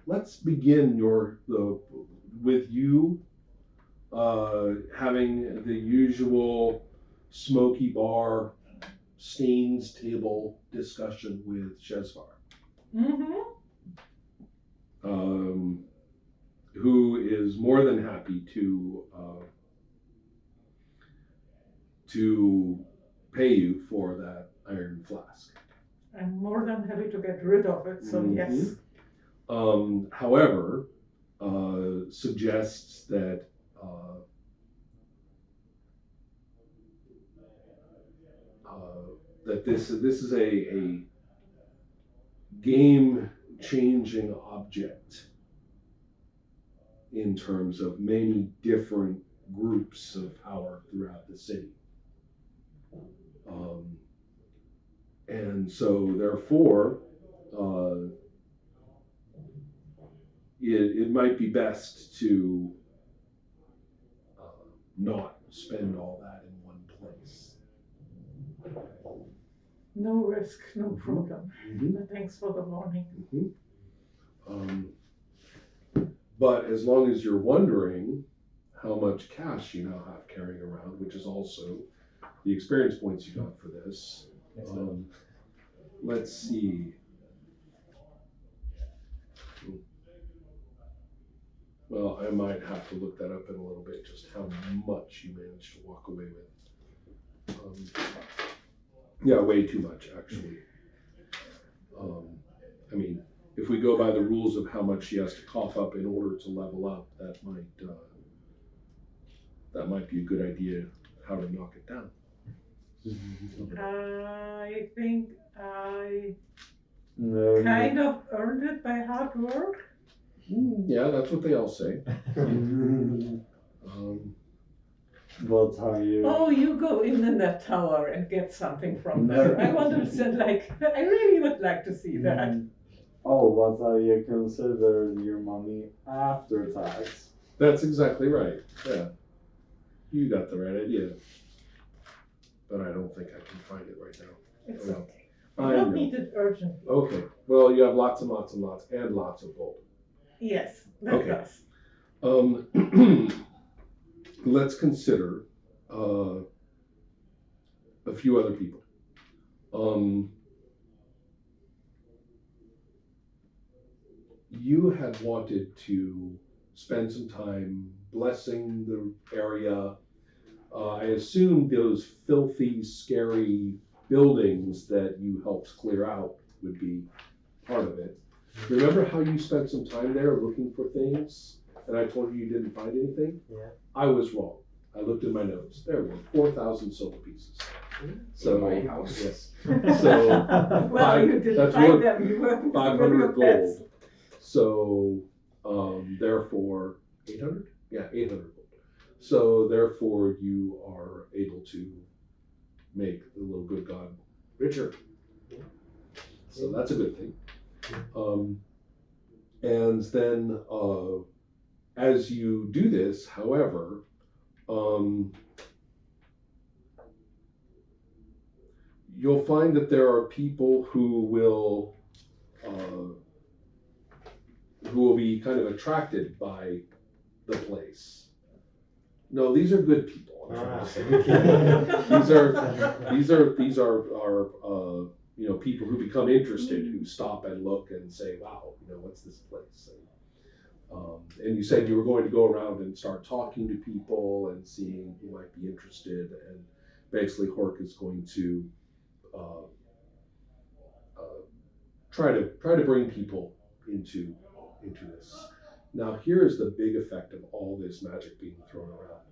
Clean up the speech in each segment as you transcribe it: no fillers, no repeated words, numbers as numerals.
let's begin with you having the usual smoky bar stains table discussion with Shezvar. Mm-hmm. Who is more than happy to pay you for that iron flask. I'm more than happy to get rid of it, so yes. However, suggests that this is a game changing object in terms of many different groups of power throughout the city. And so therefore, it might be best to not spend all that in one place. No risk, no problem. But thanks for the warning. But as long as you're wondering how much cash you now have carrying around, which is also the experience points you got for this. Let's see. Well, I might have to look that up in a little bit, just how much you managed to walk away with. Yeah, way too much, actually. I mean, if we go by the rules of how much she has to cough up in order to level up, that might be a good idea how to knock it down. I think I kind of earned it by hard work. Yeah, that's what they all say. But how you? Oh, you go in that tower and get something from there. I want to send I really would like to see that. Oh, but how you consider your money after tax? That's exactly right. Yeah, you got the right idea. But I don't think I can find it right now. It's okay. I don't need it urgently. Okay. Well, you have lots and lots and lots and lots of gold. Yes, that does. Let's consider a few other people. You had wanted to spend some time blessing the area. I assume those filthy, scary buildings that you helped clear out would be part of it. Remember how you spent some time there looking for things, and I told you didn't find anything? Yeah. I was wrong. I looked in my notes. There were 4,000 silver pieces. So, in my house. Yes. So, well, you didn't find them. You were 500 gold. So, therefore, 800? Yeah, 800 gold. So, therefore, you are able to make the little good god richer. So, that's a good thing. And then, as you do this, however, you'll find that there are people who will be kind of attracted by the place. No, these are good people. These are people who become interested, who stop and look and say, "Wow, what's this place?" And you said you were going to go around and start talking to people and seeing who might be interested, and basically Hork is going to try to bring people into this. Now, here's the big effect of all this magic being thrown around.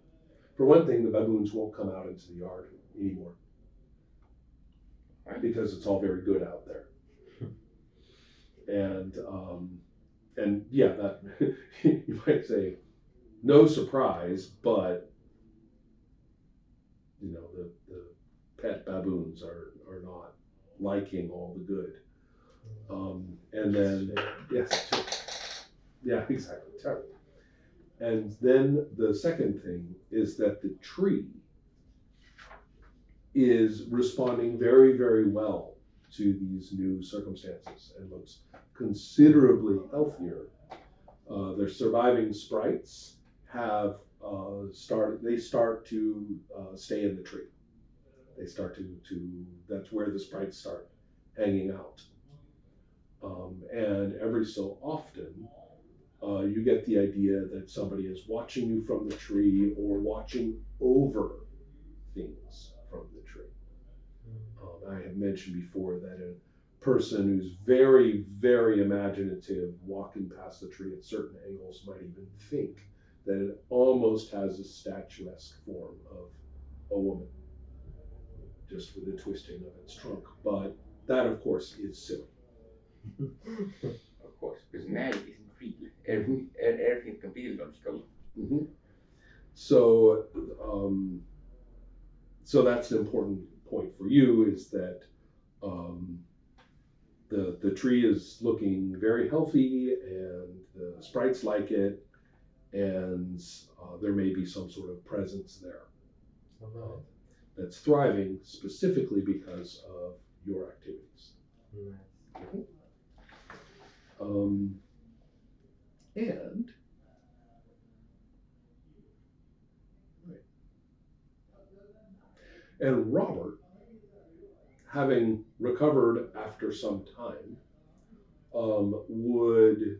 For one thing, the baboons won't come out into the yard anymore, because it's all very good out there. And yeah, that you might say, no surprise, but the pet baboons are not liking all the good. And then yes, yeah, exactly, terrible. And then the second thing is that the tree is responding very, very well to these new circumstances and looks considerably healthier. Their surviving sprites have start to stay in the tree. They start to that's where the sprites start hanging out. And every so often, you get the idea that somebody is watching you from the tree or watching over things from the tree. I have mentioned before that a person who's very, very imaginative walking past the tree at certain angles might even think that it almost has a statuesque form of a woman, just with the twisting of its trunk. But that, of course, is silly. Of course, because magic isn't real. Everything can be logical. Mm-hmm. So, so that's an important point for you, is that the tree is looking very healthy, and the sprites like it, and there may be some sort of presence there that's thriving specifically because of your activities. Nice. And Robert, having recovered after some time, would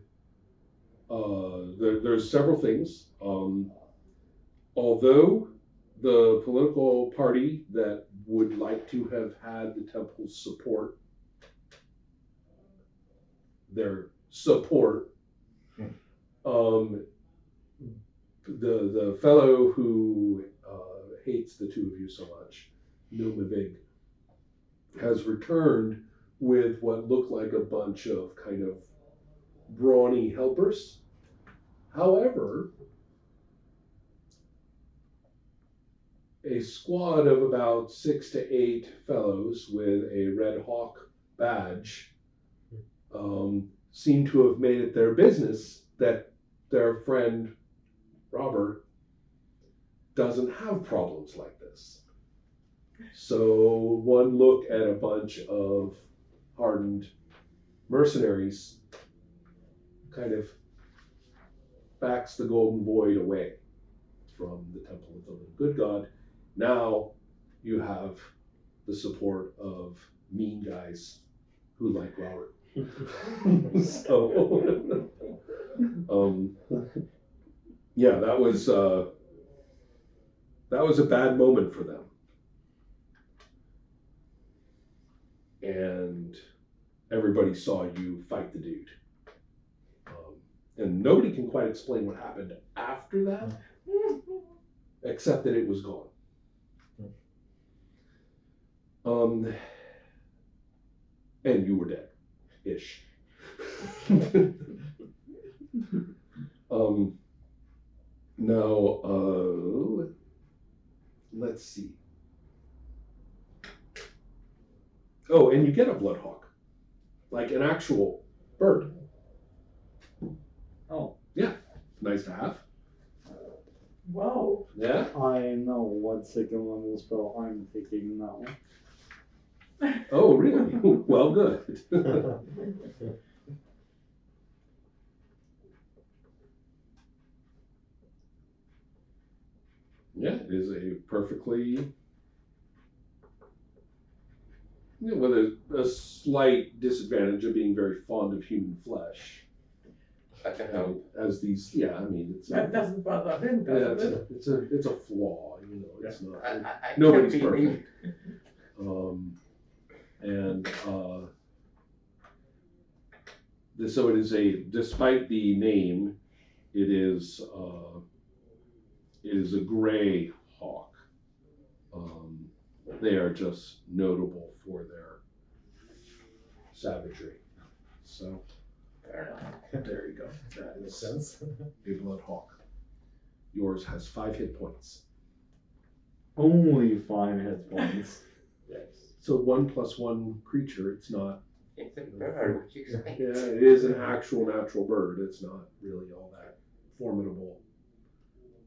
there's several things. Although the political party that would like to have had the temple's support, their support, the fellow who hates the two of you so much, Nilmavig, has returned with what look like a bunch of kind of brawny helpers. However, a squad of about 6 to 8 fellows with a Red Hawk badge seem to have made it their business that their friend Robert doesn't have problems like this. So one look at a bunch of hardened mercenaries kind of backs the golden void away from the Temple of the Living Good God. Now you have the support of mean guys who like Robert. So, yeah, that was a bad moment for them. And everybody saw you fight the dude. And nobody can quite explain what happened after that, except that it was gone. And you were dead-ish. Now, let's see. Oh, and you get a bloodhawk, like an actual bird. Oh. Yeah, nice to have. Wow. Yeah. I know what second level spell I'm taking now. Oh, really? Well, good. Yeah, it is a perfectly, with a slight disadvantage of being very fond of human flesh. I can help. As these, yeah, I mean, it's That doesn't bother him, does it? it's a flaw, you know. It's not. I Nobody's can't be perfect. So it is despite the name, it is a gray hawk. They are just notable for their savagery. So there you go. That Makes is sense. a blood hawk. Yours has 5 hit points. Only 5 hit points. Yes. So 1+1 creature. It's not. It's a bird, which you expect. Yeah, it is an actual natural bird. It's not really all that formidable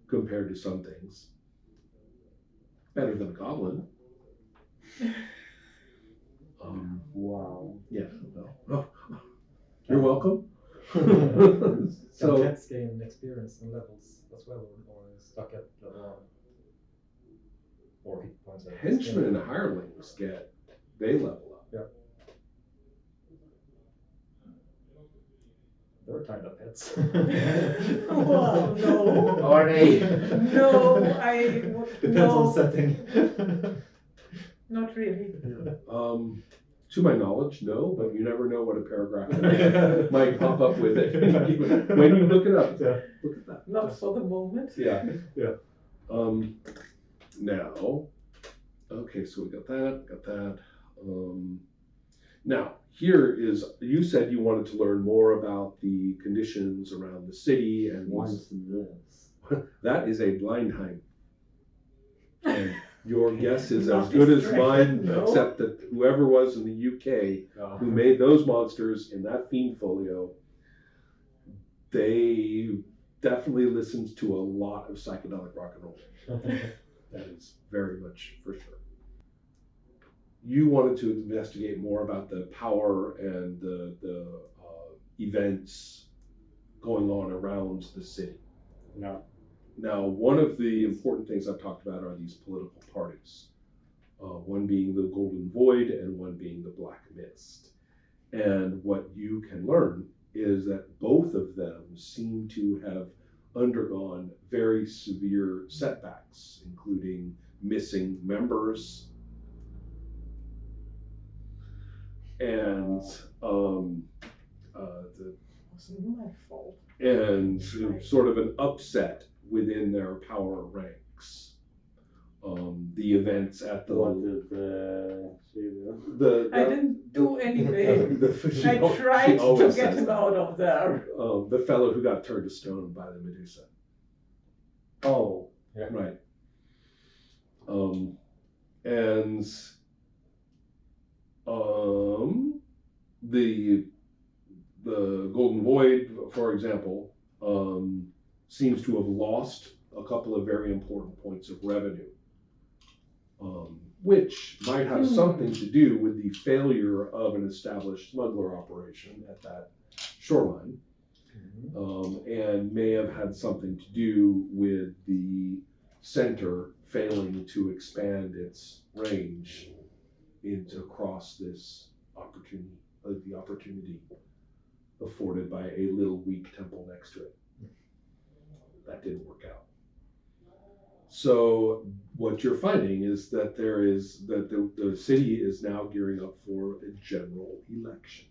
compared to some things. Better than a goblin. Wow. Yeah. Oh, you're welcome. Can So pets gain experience and levels as well, or stuck at level 1? Or hit points at henchmen and hirelings they level up. Yeah. They're kind of pets. Wow, no. Are they? No, Depends no. on setting. Not really. To my knowledge, no, but you never know what a paragraph might pop up with it when you look it up. Yeah. Look at that. Not for the moment. Yeah. Yeah. Now, okay, so we got that. Now, here is, you said you wanted to learn more about the conditions around the city and What's this? that is a Blindheim. And your guess is as Not good as distracted, mine, no. except that whoever was in the UK who made those monsters in that fiend folio, they definitely listened to a lot of psychedelic rock and roll. That is very much for sure. You wanted to investigate more about the power and the events going on around the city. No. Now, one of the important things I've talked about are these political parties. One being the Golden Void and one being the Black Mist. And what you can learn is that both of them seem to have undergone very severe setbacks, including missing members and It wasn't my fault. and sort of an upset within their power ranks. The events at the What did she do? I didn't do anything. she I tried to always get says him that. out of there. The fellow who got turned to stone by the Medusa. Oh. Yeah. Right. And the Golden Void, for example, seems to have lost a couple of very important points of revenue, which might have something to do with the failure of an established smuggler operation at that shoreline, and may have had something to do with the center failing to expand its range into across this opportunity, the opportunity afforded by a little weak temple next to it. That didn't work out. So what you're finding is that the city is now gearing up for a general election.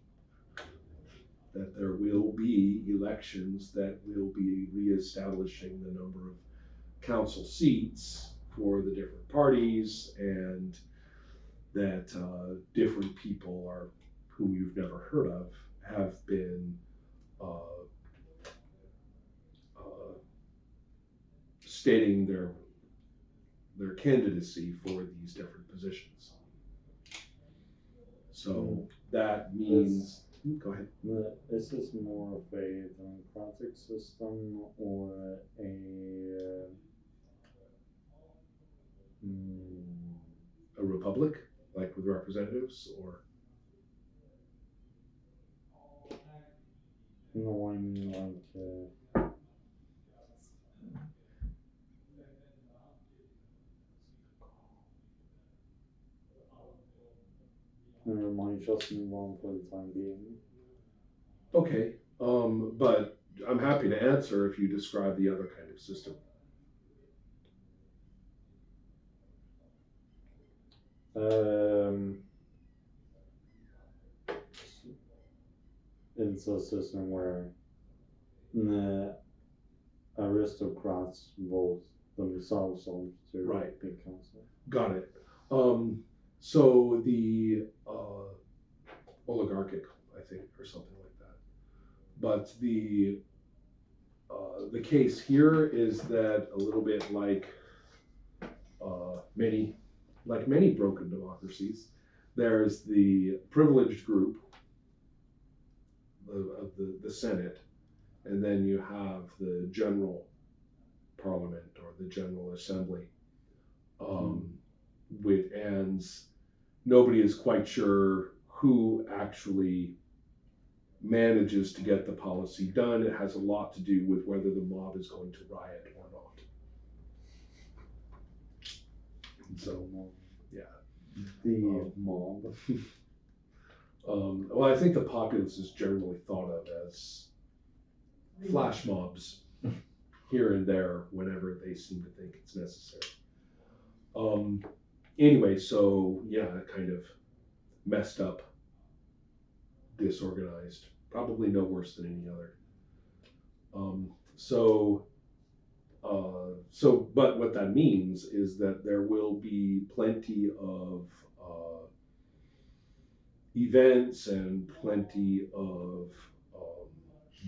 That there will be elections that will be reestablishing the number of council seats for the different parties, and that different people whom you've never heard of have been stating their candidacy for these different positions. So that means, go ahead. Is this more of a democratic system or A republic, like with representatives, or no, I mean like never mind, just move on for the time being. okay. But I'm happy to answer if you describe the other kind of system. It's a system where the aristocrats vote themselves on to Right. be council. Got it. So the oligarchic, I think, or something like that. But the case here is that a little bit like many broken democracies, there's the privileged group of the Senate, and then you have the general parliament or the general assembly, nobody is quite sure who actually manages to get the policy done. It has a lot to do with whether the mob is going to riot or not. So, yeah. The mob. Well, I think the populace is generally thought of as flash mobs here and there whenever they seem to think it's necessary. Anyway, so yeah, kind of messed up, disorganized, probably no worse than any other. But what that means is that there will be plenty of events and plenty of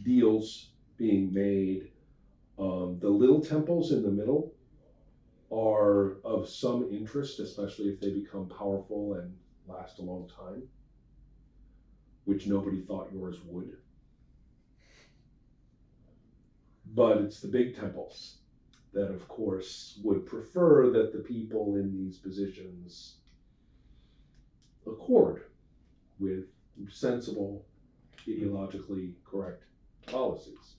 deals being made. The little temples in the middle are of some interest, especially if they become powerful and last a long time, which nobody thought yours would. But it's the big temples that, of course, would prefer that the people in these positions accord with sensible, ideologically correct policies.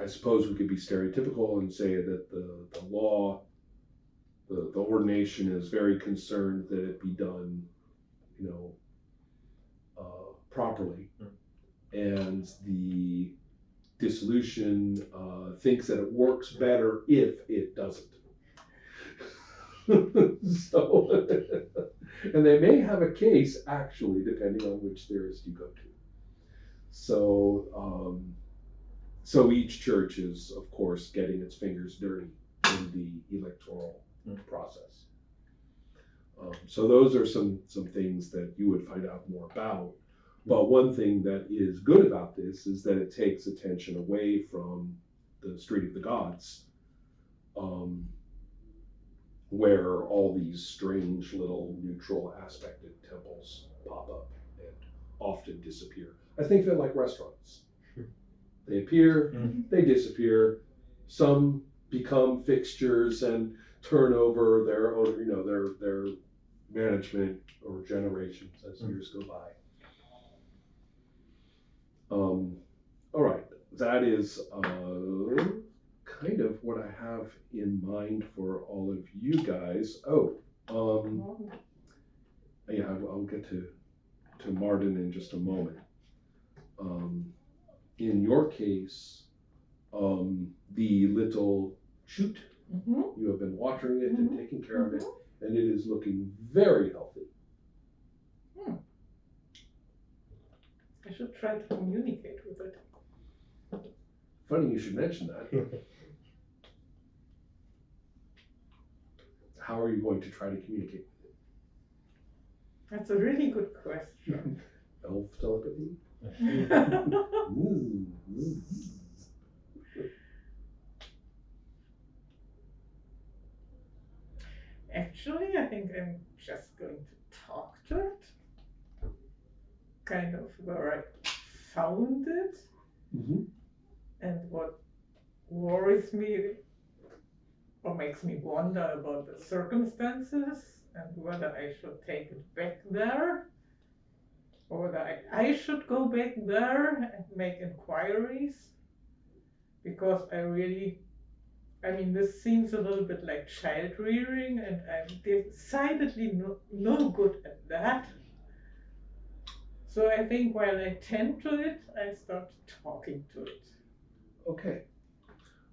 I suppose we could be stereotypical and say that the law, the ordination is very concerned that it be done, properly. And the dissolution thinks that it works better if it doesn't. So, and they may have a case, actually, depending on which theorist you go to. So, so each church is, of course, getting its fingers dirty in the electoral process. So those are some things that you would find out more about. But one thing that is good about this is that it takes attention away from the Street of the Gods, where all these strange little neutral aspected temples pop up and often disappear. I think they're like restaurants. They appear, they disappear. Some become fixtures and turn over their own, their management or generations as years go by. All right, that is kind of what I have in mind for all of you guys. Yeah, I'll get to Martin in just a moment. In your case, the little shoot, you have been watering it and taking care of it, and it is looking very healthy. I should try to communicate with it. Funny you should mention that. How are you going to try to communicate with it? That's a really good question. Elf telepathy? Actually, I think I'm just going to talk to it. Kind of where I found it. And what worries me or makes me wonder about the circumstances and whether I should take it back there or whether I should go back there and make inquiries, because this seems a little bit like child rearing and I'm decidedly no good at that. So I think while I tend to it, I start talking to it. Okay.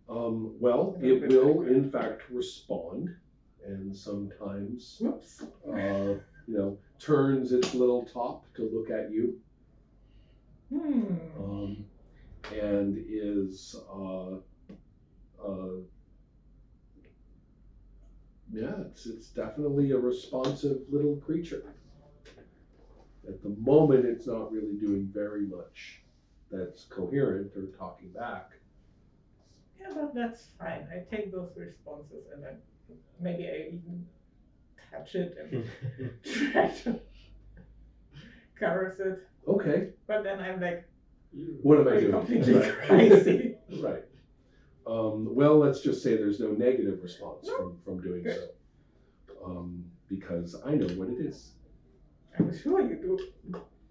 Well, it will in fact respond, and sometimes, turns its little top to look at you, and is, it's definitely a responsive little creature. At the moment, it's not really doing very much that's coherent or talking back. Yeah, but that's fine. I take those responses and then maybe I even touch it and try to caress it. Okay. But then I'm like, what am I doing? completely crazy. Right. Well, let's just say there's no negative response No. from doing Good. so. Because I know what it is. I'm sure you do.